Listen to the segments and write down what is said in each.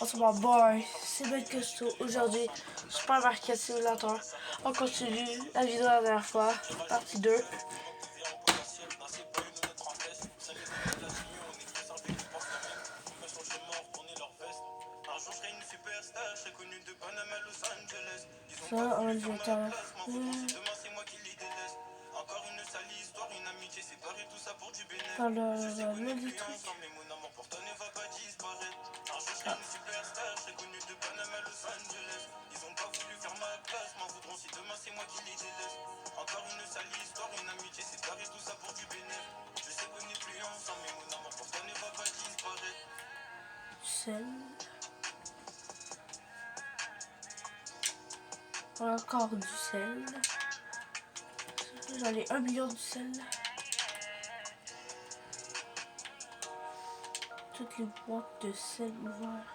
On se voit, boy, c'est Ben Costo. Aujourd'hui, Supermarket Simulator. On continue la vidéo de la dernière fois, partie 2. Ça, on va le dire tout à l'heure. Dans le du truc. Ah. Sel. Encore du sel. J'en ai 1 million de sel. Toutes les boîtes de sel ouvertes.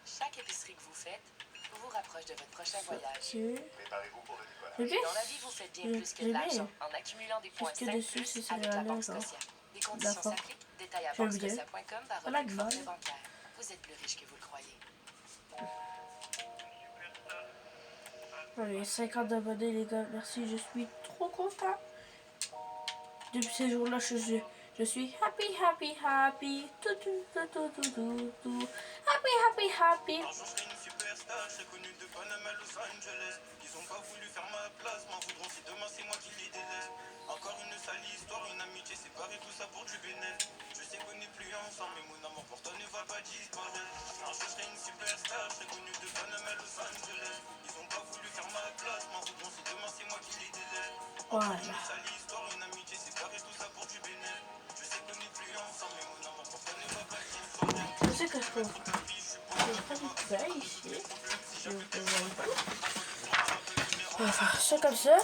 Chaque épicerie que vous faites vous rapproche de votre prochain voyage. Préparez-vous pour le départ. Dans la vie, vous faites bien plus que de l'argent en accumulant des points 5 plus avec la Banque Scotia. Des conditions s'appliquent. Détail à banquescotia.com/forfait bancaire. Vous êtes plus riche que vous le croyez. Allez, 50 abonnés les gars, merci, je suis trop content. Depuis ces jours-là, je suis happy. Tout. Happy. Voilà. Je sais que je peux pas du travail ici. On va faire ça comme ça.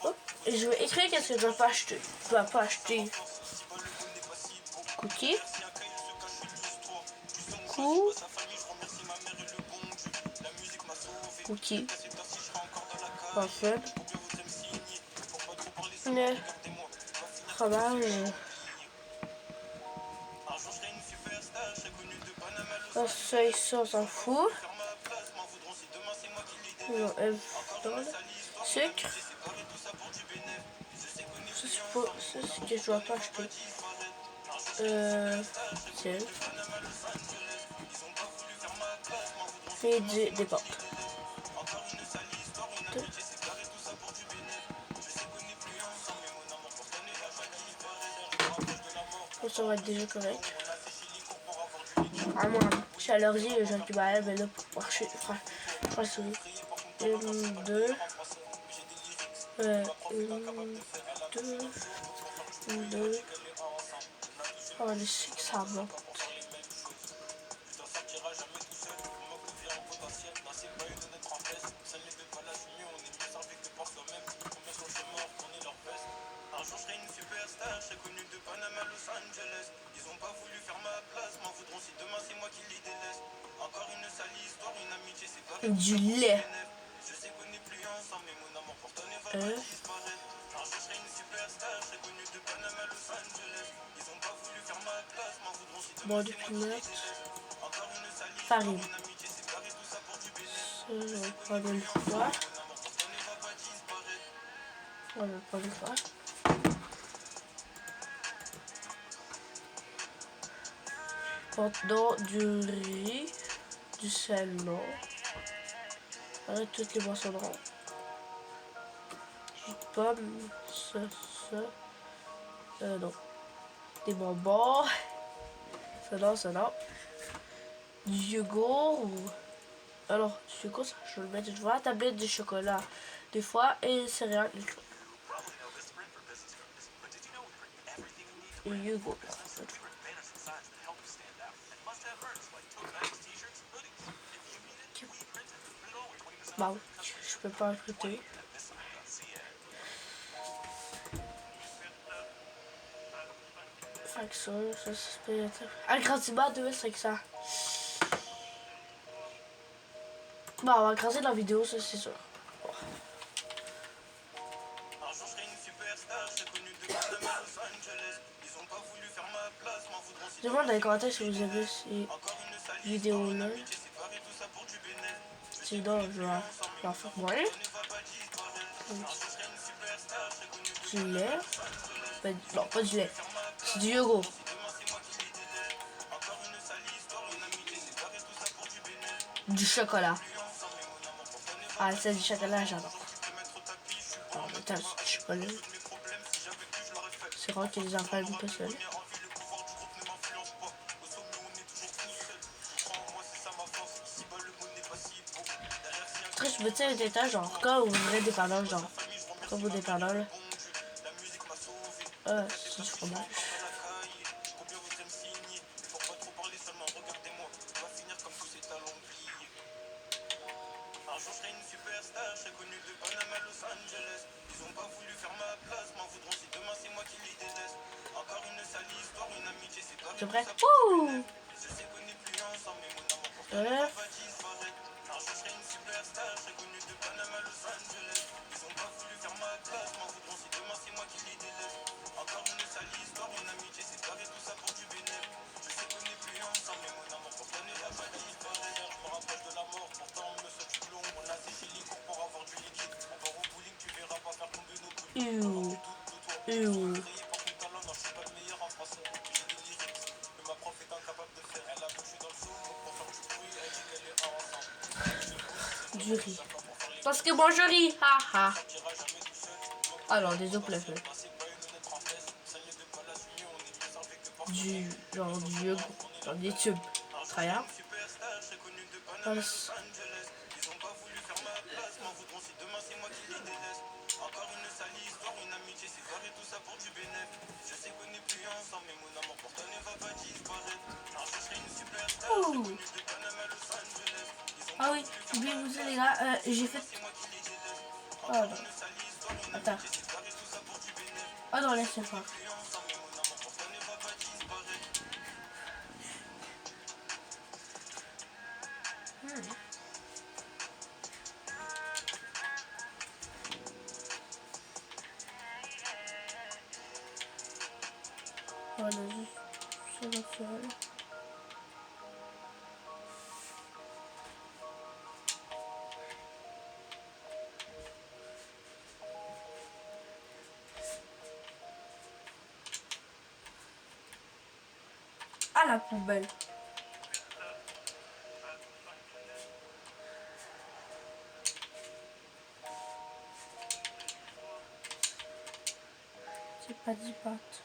Hop. Et je vais écrire qu'est-ce que je dois pas acheter. Je dois pas acheter cookies. Cookies. Parfait. Le fromage. Ça, on s'en fout. Sucre. Ça, c'est ce que je dois pas acheter. Sel. Et des pâtes. Ça va être déjà correct. Ah, moi, je suis allergique, j'ai un petit balai, mais là, pour marcher, faire sourire. 1, 2. 2. Oh, je sais que ça monte. Du lait. Bon, de peanuts. Farine. Ça, je vais prendre une fois. On va prendre une fois. Maintenant, du riz, du sel, non. Arrête toutes les boissons de rang. Jus de pomme, ça. Non. Des bonbons. Ça non. Du yogourt. Alors, du yogourt, ça, je vais le mettre une fois. Tablette de chocolat, des fois. Et céréales, une fois. Et yogourt. Bon, je peux pas ajouter. Fait que ça c'est pas. Agrandissement 2500. Bah, on va écraser la vidéo, ça c'est sûr. Un jour je serai une superstar, je serai connue de Panama à Los Angeles. Ils ont pas voulu faire ma place, m'en voudront si Demande dans les commentaires si vous avez ces encore une sale vidéos-là. amitié séparée, tout ça pour du bénéfice. Sinon, je vais en faire moins. Du lait. Ben, non, pas du lait. C'est du yogourt. Du chocolat. Ah, c'est du chocolat, j'adore. En même temps, c'est du chocolat. C'est rare que les enfants aiment pas ça. Après, je me tiens un étage, genre, quand vous ouvrez des dépanneur, genre, quand vous dépanneur, là. C'est du fromage. Un jour je serai une superstar, je serai connue de Panama à Los Angeles. Ils ont pas voulu faire ma place, m'en voudront si demain c'est moi qui les délaisse. Encore une sale histoire, une amitié séparée. C'est vrai? Wouh! Je sais qu'on n'est plus ensemble, mais mon amour pour toi ne va pas disparaître. Un jour je serai une superstar, je serai connue de Panama à Los Angeles. Ils ont pas voulu faire ma place, m'en voudront si demain c'est moi qui les délaisse. Encore une sale histoire, une amitié séparée, tout ça pour du bénéfice. Je sais qu'on n'est plus ensemble, mais mon amour pour toi ne va pas disparaître. Je me rapproche de la mort, pourtant on me saute du plomb. On a séché les cours pour avoir du liquide. On va au bowling, tu verras pas faire tomber nos couilles. Ew. Ew. Pour ton talent, non, je suis pas le meilleur en français. J'ai des lyrics, mais ma prof est incapable de faire. Elle a vu que je suis dans le saut, pour faire du bruit, elle dit qu'elle est ensemble. Du riz. Parce que moi je ris. Haha. Alors, des autres plats. Du genre du yogourt dans des tubes. Très bien. Encore une sale histoire, une amitié séparée, tout ça pour du bénéfice. Je sais qu'on n'est plus ensemble, mais mon amour pour toi ne va pas disparaître. Un jour je serai une superstar, je serai connue de Panama à Los Angeles. Ah oui, j'ai oublié de vous dire les gars, j'ai fait... Oh non. Attends. Ah non, laissez faire. Voilà, juste sur le sol. À la poubelle. C'est pas 10 pattes.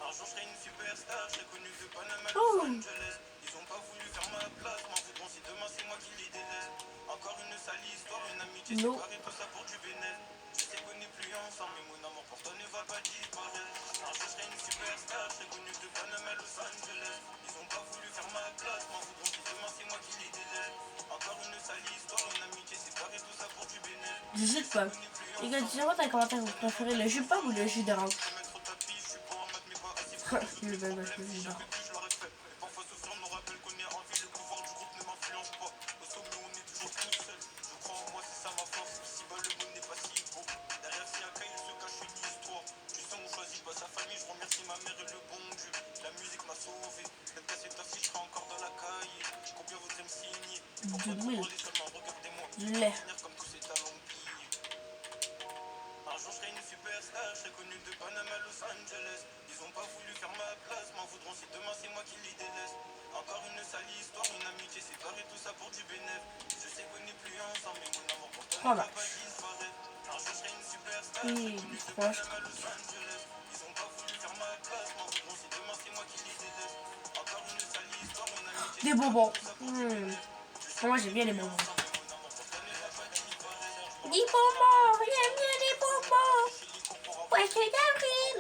Un jour je serai une superstar, je serai connue de Panama à Los Angeles. Ils ont pas voulu faire ma place, m'en voudront si demain c'est moi qui les délaisse. Encore une sale histoire, une amitié séparée, tout ça pour du bénéfice. Je sais qu'on n'est plus ensemble, mais mon amour pour toi ne va pas disparaître. Un jour je serai une superstar, je serai connue de Panama à Los Angeles. Ils ont pas voulu faire ma place, m'en voudront si demain c'est moi qui les délaisse. Encore une sale histoire, une amitié séparée, tout ça pour du bénéfice. Du jus de pomme. Les gars, dites-moi dans les commentaires, vous préférez le jus de pomme ou le jus d'orange? Le même avec le jus d'orange. Du milk. Du lait. Un jour je serai une superstar, je serai connue de Panama à Los Angeles. Ils ont pas voulu faire ma place, m'en voudront si demain c'est moi qui les délaisse. Encore une sale histoire, une amitié séparée, tout ça pour du bénéfice. Je sais qu'on n'est plus ensemble, mais mon amour pour toi ne va pas disparaître. Un jour je serai une superstar, je serai connue de Panama à Los Angeles. Ils ont pas voulu faire ma place, m'en voudront si demain c'est moi qui les délaisse. Encore une sale histoire, une amitié. Des bonbons. Moi j'ai bien les bonbons. Des bonbons, j'aime bien les bonbons. Poisson d'avril.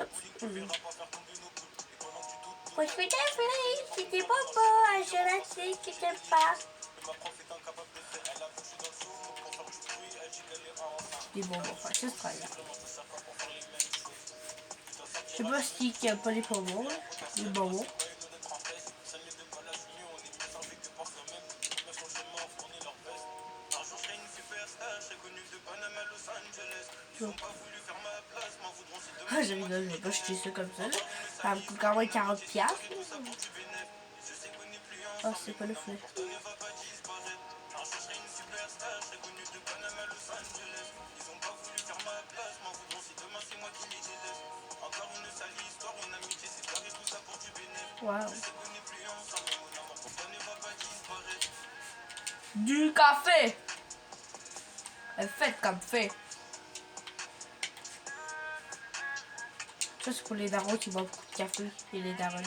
Poisson d'avril, c'est des bonbons. Je la sais que t'aimes pas. Des bonbons, enfin c'est très bien. Je sais pas si qui a pas les bonbons. Les bonbons. plutôt. Ah, je rigole, je vais pas jeter ça comme ça, là. Ça me coûte quand même 40$. Ah, c'est pas le feu. Wow. Du café. Elle fait comme fait. Ça, c'est pour les darons qui boivent beaucoup de café et les darons.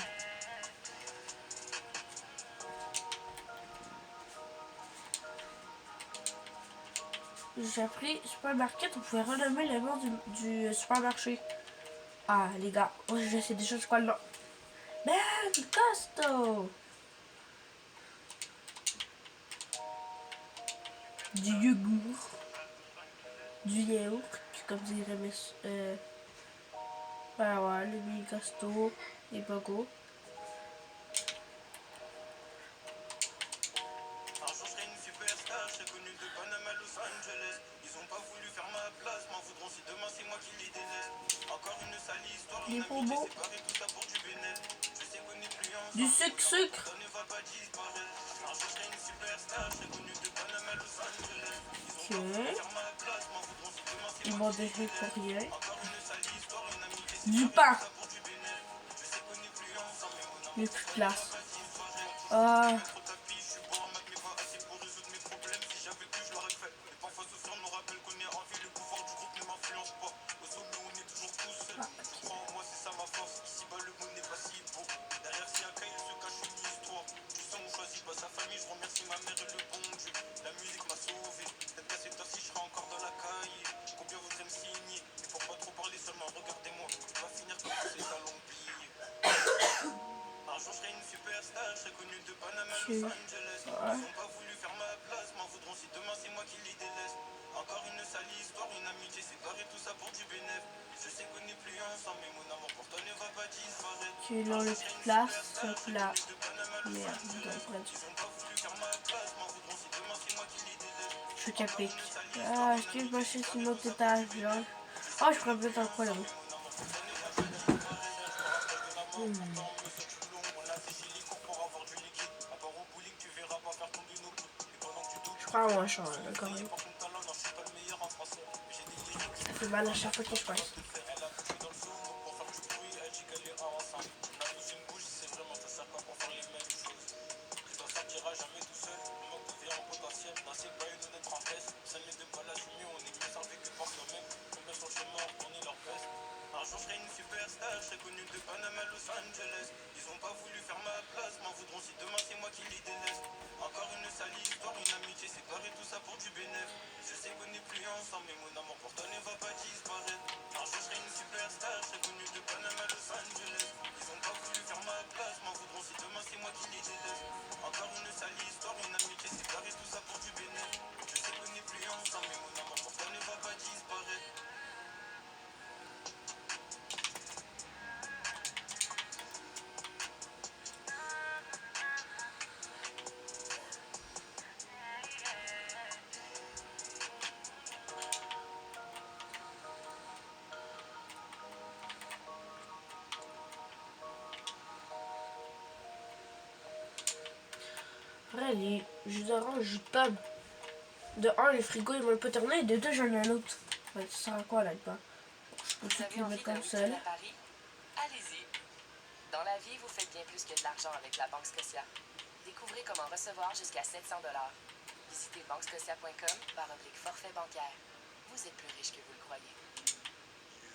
J'ai appris supermarket, on pouvait renommer le nom du supermarché. Ah, les gars, oh, je sais déjà c'est quoi le nom. Merde, Costo. Du yogourt. Du yaourt, comme dirait mes... ouais, le mini Costo, les bogos. Un jour je serai une superstar, je serai connu de Panama à Los Angeles. Ils ont pas voulu faire ma place, m'en voudront si demain c'est moi qui les délaisse. Encore une sale histoire, Les une amitié bonbons. séparée, tout ça pour du bénéfice. Je sais qu'on est plus ensemble, Du sucre. ça ne va pas disparaître. Un jour je serai une superstar, je serai connu de Panama à Los Angeles. Ils ont pas voulu faire ma place, m'en voudront si demain c'est Ils moi m'ont qui les défait délaisse. pour rien. Encore une sale histoire, une amitié Du séparée, pain. tout ça pour du bénéfice. Je sais qu'on est plus ensemble, mais mon amour, Les plus classe. va pas disparaître. Ah, Trop tapis, je suis beau en maths, mais pas assez pour résoudre mes problèmes. Si j'avais pu, je l'aurais fait. Mais parfois souffrir nous rappelle qu'on est en vie. Le pouvoir du groupe ne m'influence pas. Au sommet, on est toujours tous seuls. Je crois en moi, c'est ça ma force. Ici bas, le monde n'est pas si beau. Derrière si un cas, il se cache une histoire. Du sang, on choisit pas sa famille. Je remercie ma mère et le bon Dieu. La musique m'a sauvé. Peut-être qu'à cette heure-ci, je serai encore dans la caille. Combien voudrait me signer? Mais pour pas trop parler seulement, regardez-moi. Je vais finir comme ces salons billets. Un jour je serai une superstar, je serai connu de Panama à Los Angeles. Ils ont pas voulu faire ma place, m'en voudront si demain c'est moi qui les délaisse. Encore une sale histoire, une amitié séparée, tout ça pour du bénéfice. Je sais qu'on n'est plus ensemble, mais mon amour pour toi ne va pas disparaître. qui est dans les petites places, c'est là. Merde, donc, Ils ont pas voulu faire ma place, m'en voudront si demain c'est moi qui les délaisse. je suis capé. Ah, je t'ai marché sur l'autre étage, là. Oh, je ferais peut-être un quoi là-haut. Je crois en un champ, là, quand même. Ça fait mal à chaque fois que je passe. Un jour je serai une superstar, je serai connu de Panama à Los Angeles. Ils ont pas voulu faire ma place, m'en voudront si demain c'est moi qui les délaisse. Encore une sale histoire, une amitié séparée, tout ça pour du bénéfice. Je sais qu'on n'est plus ensemble, mais mon amour pour toi ne va pas disparaître. Un jour je serai une superstar, je serai connu de Panama à Los Angeles. Ils ont pas voulu faire ma place, m'en voudront si demain c'est moi qui les délaisse. Encore une sale histoire, une amitié séparée, tout ça pour du bénéfice. Je sais qu'on n'est plus ensemble, mais mon amour pour toi ne va pas disparaître. Après, les jus d'orange, jus de pomme. De un, les frigos ils vont pas tourner, et de deux, j'en ai un autre. Ouais, ça sert à quoi là-dedans? Je peux Vous tout avez les envie mettre d'un comme ça. week-end à Paris? Allez-y. Dans la vie, vous faites bien plus que de l'argent avec la Banque Scotia. Découvrez comment recevoir jusqu'à 700 $. Visitez banquescotia.com/forfait bancaire. Vous êtes plus riche que vous le croyez.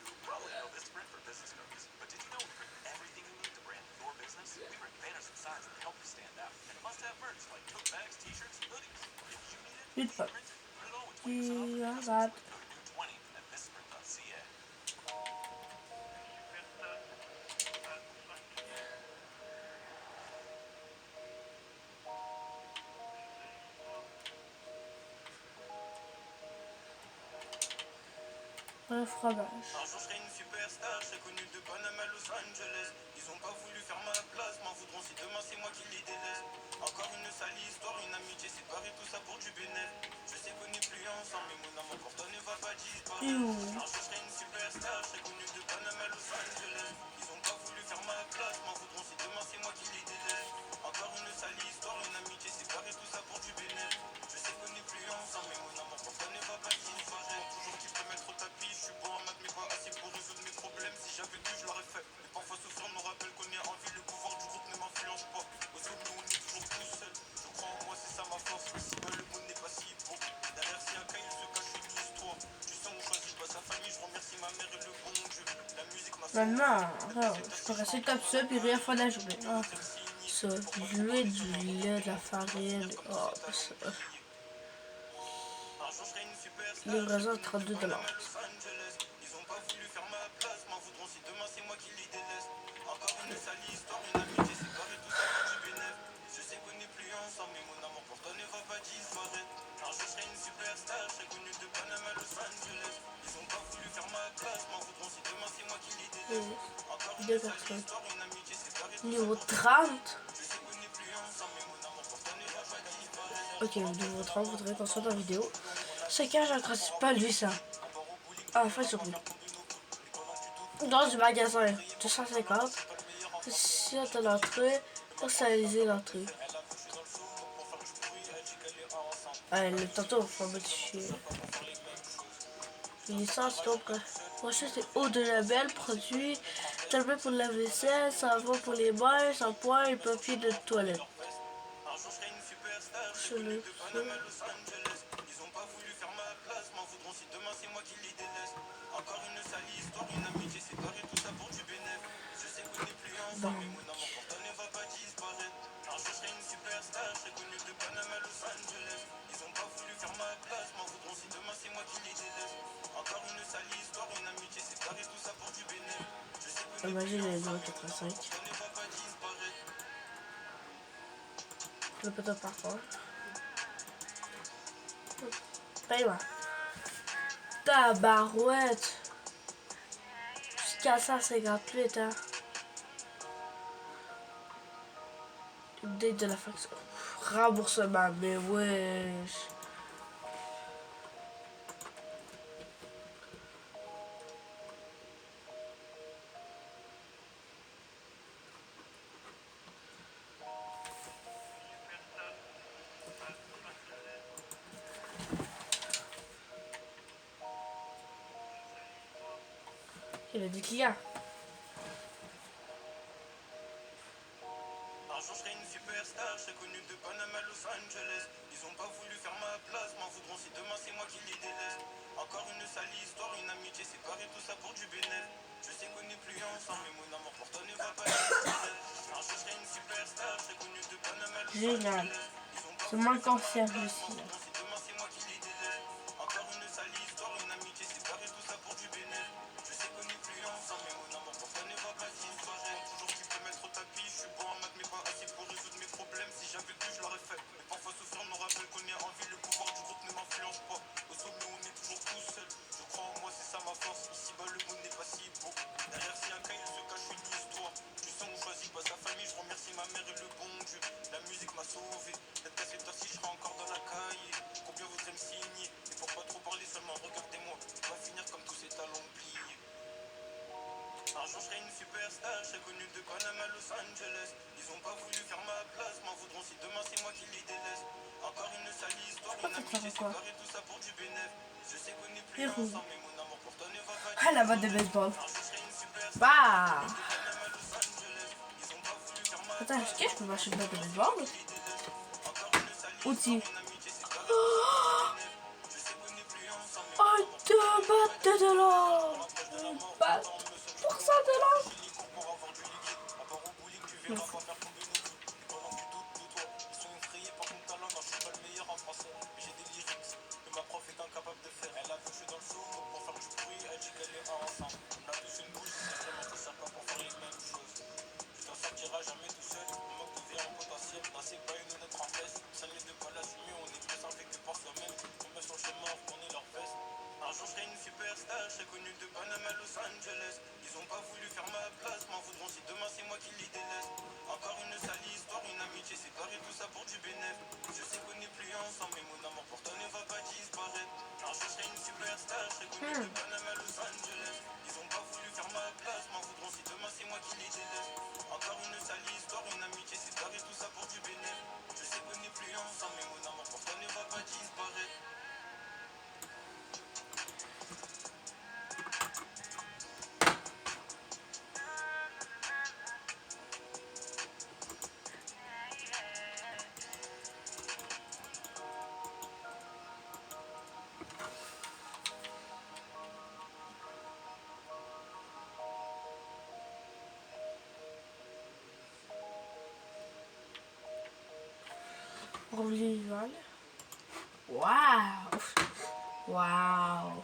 You probably know this print for business cards, but did you know we print everything you need to brand your business? We print banners and signs that help you stand out, and must-have merch like tote bags, t-shirts, and hoodies. If you need it, Jus de pomme. print it, put it all with 20% off Qui your regarde. customers. Go to new 20 at thisprint.ca. Un fromage. Un jour je serai une superstar, je serai connu de Panama à Los Angeles. Ils ont pas voulu faire ma place, m'en voudront si demain c'est moi qui les délaisse. Encore une sale histoire, une amitié séparée, tout ça pour du bénéfice. Je sais qu'on n'est plus ensemble, mais mon amour pour toi ne va pas disparaître. Un jour Maintenant, alors, je peux rester comme ça puis rien faire de la journée. Ah, ça, de l'huile, du lait, de la farine. Oh, ça. Un jour je serai une superstar, Livraison à je 32 connais de $. Panama, Los Angeles. Ils ont pas voulu faire ma place, m'en voudront si demain c'est moi qui les délaisse. Encore une sale histoire, une amitié séparée, tout ça pour du bénéf. Je sais qu'on n'est plus ensemble, mais mon amour pour toi ne va pas disparaître. Un jour je serai une superstar, je serai connu de Panama, Los Angeles. Ils ont pas voulu faire ma place, m'en voudront si demain c'est moi qui les délaisse. Encore une Deux sale personnes. histoire, une amitié séparée, tout ça Niveau pour du 30. Je sais qu'on n'est plus ensemble, mais mon amour pour toi ne va pas disparaître. Ok, niveau 30, faudrait qu'on soit dans la vidéo. C'est quand j'accroche pas lui ça. Ah, fin surpris. Dans du magasin, 250. Si on a l'entrée, personnaliser l'entrée. Le tantôt, faut modifier. Licence, donc. Prochain, c'est eau de label, produit. Tableau pour la vaisselle, savon pour les mains, shampoing et papier de toilette. Un jour je serai une superstar, je Je serai connu le de Panama, Los Angeles. Ils ont pas voulu faire ma place, m'en voudront si demain c'est moi qui les délaisse. Encore une sale histoire, une amitié séparée, tout ça pour du bénéf. Je sais qu'on n'est plus ensemble, mais mon amour pour toi ne va pas disparaître. Un jour je serai une superstar, je serai connu de Panama, Los Angeles. Ils ont pas voulu faire ma place, m'en voudront si demain c'est moi qui les délaisse. Encore une sale histoire, une amitié séparée, tout ça pour du bénéf. Je sais qu'on n'est plus Imagine les ensemble, 0,85. toi ne va pas disparaître. Le poteau par contre. Paye-moi. Tabarouette. Jusqu'à 158, hein. Une date de la facture. Remboursement, mais wesh. Il a dit client. Un jour je serai une superstar, je serai connu de Panama, Los Angeles. Ils ont pas voulu faire ma place, m'en voudront si demain c'est moi qui les délaisse. Encore une sale histoire, une amitié séparée, tout ça pour du bénéf. Je sais qu'on n'est plus ensemble, mais mon amour pour toi ne va pas disparaître. Un jour je serai une superstar, je serai connu de Panama, Los Génial. Angeles. Ils ont pas C'est voulu moins faire ma concert place, ici. m'en voudront si demain c'est moi qui les délaisse. Encore une sale histoire, une amitié séparée, tout ça pour du bénéf. Je sais qu'on n'est plus ensemble, mais mon amour pour toi ne va pas disparaître. Toujours qui peut mettre au tapis, je suis bon en maths mais pas assez pour résoudre mes problèmes. Si j'avais pu, je l'aurais fait. Mais parfois souffrir me rappelle qu'on est en vie, le pouvoir du groupe ne m'influence pas. Au sommet, on est toujours tout seul. Je crois en moi, c'est ça ma force. Ici bas, le monde n'est pas si beau. Derrière, si un cas, il se cache une histoire. Du sang, on choisit pas sa famille. Je remercie ma mère et le bon Dieu. La musique m'a sauvé. Peut-être qu'à cette heure-ci, je serai encore dans la caille. Combien voudrait me signer? Et pour pas trop parler seulement, regardez-moi. On va finir comme tous ces talons pliés. Un jour je serai une superstar, je serai connu de Panama, Los Angeles. Ils ont pas voulu faire ma place, m'en voudront si demain c'est moi qui les délaisse. Encore une sale histoire, une amitié séparée, tout ça pour du bénéf. Je sais qu'on n'est plus ensemble, mais mon amour pour toi ne va pas Ah, la boîte de baseball. Un jour je serai une superstar, Bah. de Panama, Los Angeles. Ils ont pas voulu faire ma Attends, est-ce que je peux m'acheter une boîte de baseball? Encore une sale histoire, Outil. une amitié séparée, tout ça pour du bénéf. Je sais qu'on n'est plus ensemble, mais Oh, 2 boîtes de dollars. Une boîte pour 100 $. pour avoir du liquide. À part au bowling, tu verras pas faire tomber nos doutes. Et pendant que tu doutes de toi, ils sont effrayés par mon talent. Non, je suis pas le meilleur en français, mais j'ai des lyrics que ma prof est incapable de faire. Elle a vu que je suis dans le show pour faire du bruit. Elle dit qu'elle est ensemble. On a tous une bouche, c'est vraiment tout ça pas pour faire les mêmes choses. Tu t'en sortiras jamais tout seul. On manque de vie en potentiel. Dans ces pas une honnête en veste. Ça n'est de pas l'assumer, on est plus avec que par soi-même. Combien sont chez morts, tourner leur veste. Un jour je serai une superstar, je serai connu de Panama, Los Angeles. Ils ont pas voulu faire ma place, m'en voudront si demain c'est moi qui les délaisse. Encore Visual. Waouh! Waouh!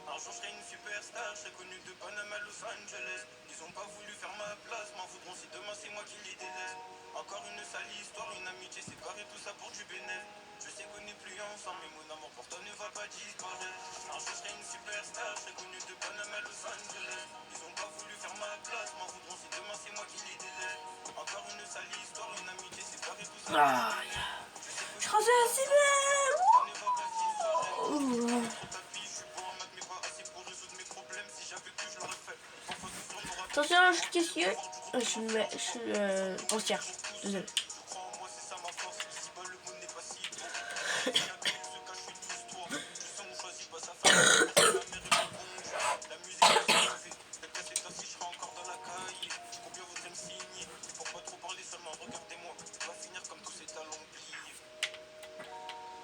Un jour je serai une superstar, je serai connu de Panama à Los Angeles. Ils ont pas voulu faire ma place, m'en voudront si demain c'est moi qui les délaisse. Encore une sale histoire, une amitié séparée, tout ça pour du bénéf. Je sais qu'on n'est plus ensemble, mais mon amour pour toi ne va pas disparaître. Un jour je serai une superstar, je serai connu de Panama à Los Angeles. Ils ont pas voulu faire ma place, m'en voudront si demain c'est moi qui les délaisse. Encore une sale histoire, une amitié séparée, tout ça. Ah, je suis rendu à 6 Ça ne va pas disparaître. mètres. Attention, je suis caissier. Je suis entière. Désolé.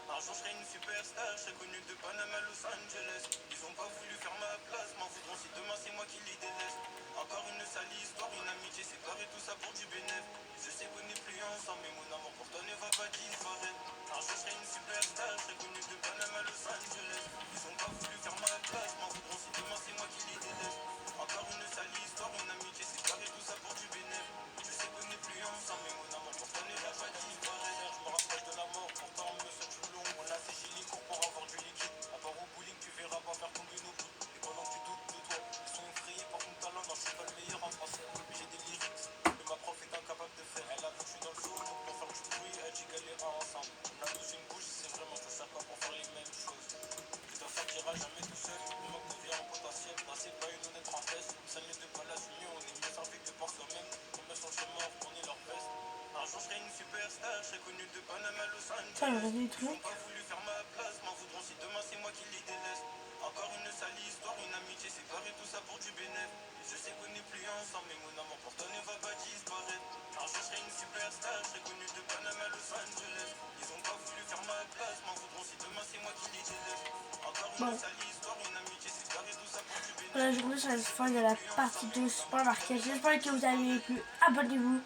Un jour je serai une superstar, je serai connu de Panama à Los Angeles. Ils ont pas voulu faire ma place, m'en voudront si demain c'est moi qui les délaisse. Encore une sale histoire, une amitié séparée, tout ça pour du bénéf. Je sais qu'on n'est plus ensemble, mais mon amour pour toi ne va pas disparaître. Un jour je serai une superstar, je serai connu de Panama à Los Angeles. Ils ont pas voulu faire ma place, m'en voudront si demain c'est moi qui les délaisse. Encore une sale histoire, une amitié séparée, tout ça pour du bénéf. Je sais qu'on n'est plus ensemble, mais mon amour pour toi ne va pas disparaître. Je me rapproche de la mort, pourtant on me saute tout long. On a fait Gilly court pour avoir du liquide. À part au bowling, tu verras pas faire tomber nos bouts. Et pendant que tu doutes de toi, ils sont effrayés par ton talent. Non, je suis pas le meilleur en français, mais j'ai des lyrics que ma prof est incapable de faire. Elle a vu que je suis dans le show, donc pour faire du bruit, elle dit qu'elle est ensemble. On a tous une bouche, c'est vraiment ça sert pas pour faire les mêmes choses. Tu t'en sortiras jamais tout seul, le manque devient en potentiel. Non, c'est pas une honnête tristesse, ça n'est de pas la mieux, on est mieux servi que par soi-même. Combien sont chez morts, tourner leur veste. Un jour je serai une superstar, je serai connu de Panama à Los Ça, Angeles. j'aurais des Ils ont trucs. pas voulu faire ma place, m'en voudront si demain c'est moi qui les délaisse. Encore une sale histoire, une amitié séparée, tout ça pour du bénéf. Je sais qu'on n'est plus ensemble, mais mon amour pour toi ne va pas disparaître. Un jour je serai une superstar, je serai connu de Panama à Los Angeles. Ils ont pas voulu faire ma place, m'en voudront si demain c'est moi qui les délaisse. Encore une Bon. sale histoire, une amitié séparée, tout ça pour du bénéf. La journée, c'est la fin de la partie 2 supermarket. J'espère que vous avez plu. Abonnez-vous,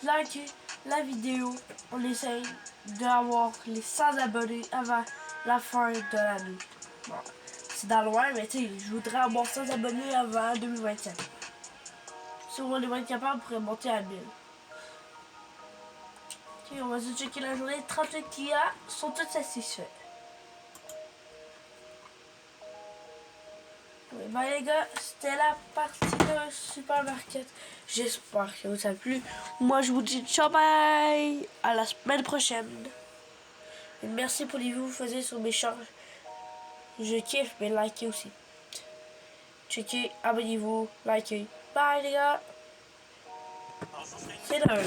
likez la vidéo. On essaye d'avoir les 100 abonnés avant la fin de l'année. Bon, c'est dans loin, mais tu sais, je voudrais avoir 100 abonnés avant 2027. Si on va être capable, on pourrait monter à 1000. Ok, on va se checker la journée. 38 qu'il y a sont tous satisfaits. Oui, bah les gars, c'était la partie de supermarket. J'espère que vous a plu. Moi, je vous dis ciao, bye. À la semaine prochaine. Et merci pour les vues que vous faisiez sur mes charges. Je kiffe, mais likez aussi. Checkez, abonnez-vous, likez. Bye les gars. C'est l'heure.